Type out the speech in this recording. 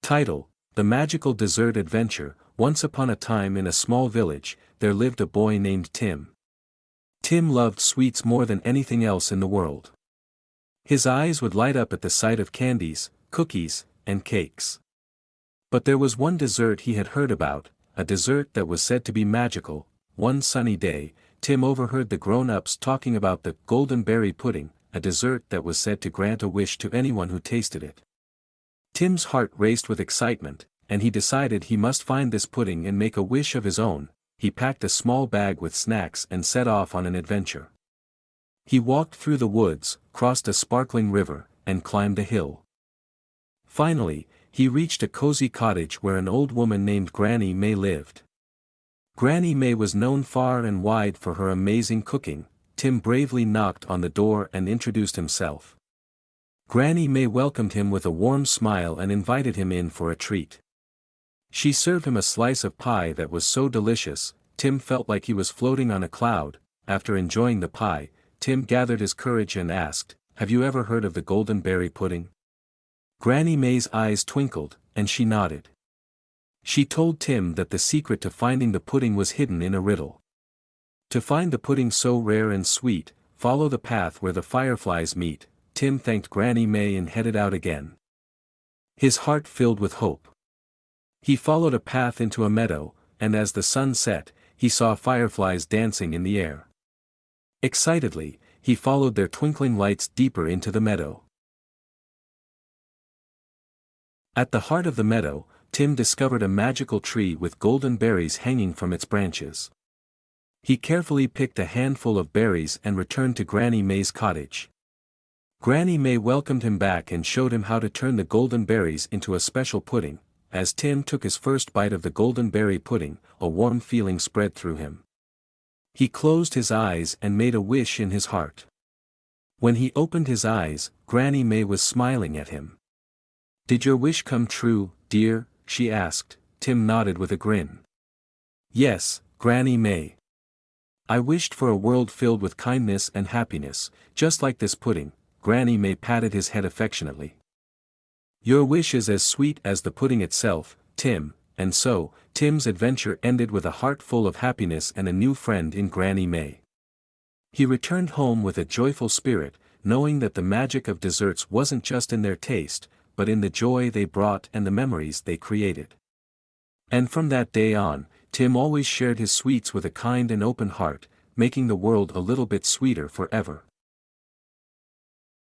Title: The Magical Dessert Adventure. Once upon a time in a small village, there lived a boy named Tim. Tim loved sweets more than anything else in the world. His eyes would light up at the sight of candies, cookies, and cakes. But there was one dessert he had heard about, a dessert that was said to be magical. One sunny day, Tim overheard the grown-ups talking about the golden berry pudding, a dessert that was said to grant a wish to anyone who tasted it. Tim's heart raced with excitement, and he decided he must find this pudding and make a wish of his own. He packed a small bag with snacks and set off on an adventure. He walked through the woods, crossed a sparkling river, and climbed a hill. Finally, he reached a cozy cottage where an old woman named Granny May lived. Granny May was known far and wide for her amazing cooking. Tim bravely knocked on the door and introduced himself. Granny May welcomed him with a warm smile and invited him in for a treat. She served him a slice of pie that was so delicious, Tim felt like he was floating on a cloud. After enjoying the pie, Tim gathered his courage and asked, "Have you ever heard of the golden berry pudding?" Granny May's eyes twinkled, and she nodded. She told Tim that the secret to finding the pudding was hidden in a riddle. To find the pudding so rare and sweet, follow the path where the fireflies meet. Tim thanked Granny May and headed out again. His heart filled with hope. He followed a path into a meadow, and as the sun set, he saw fireflies dancing in the air. Excitedly, he followed their twinkling lights deeper into the meadow. At the heart of the meadow, Tim discovered a magical tree with golden berries hanging from its branches. He carefully picked a handful of berries and returned to Granny May's cottage. Granny May welcomed him back and showed him how to turn the golden berries into a special pudding. As Tim took his first bite of the golden berry pudding, a warm feeling spread through him. He closed his eyes and made a wish in his heart. When he opened his eyes, Granny May was smiling at him. "Did your wish come true, dear?" she asked. Tim nodded with a grin. "Yes, Granny May. I wished for a world filled with kindness and happiness, just like this pudding." Granny May patted his head affectionately. "Your wish is as sweet as the pudding itself, Tim." And so, Tim's adventure ended with a heart full of happiness and a new friend in Granny May. He returned home with a joyful spirit, knowing that the magic of desserts wasn't just in their taste, but in the joy they brought and the memories they created. And from that day on, Tim always shared his sweets with a kind and open heart, making the world a little bit sweeter forever.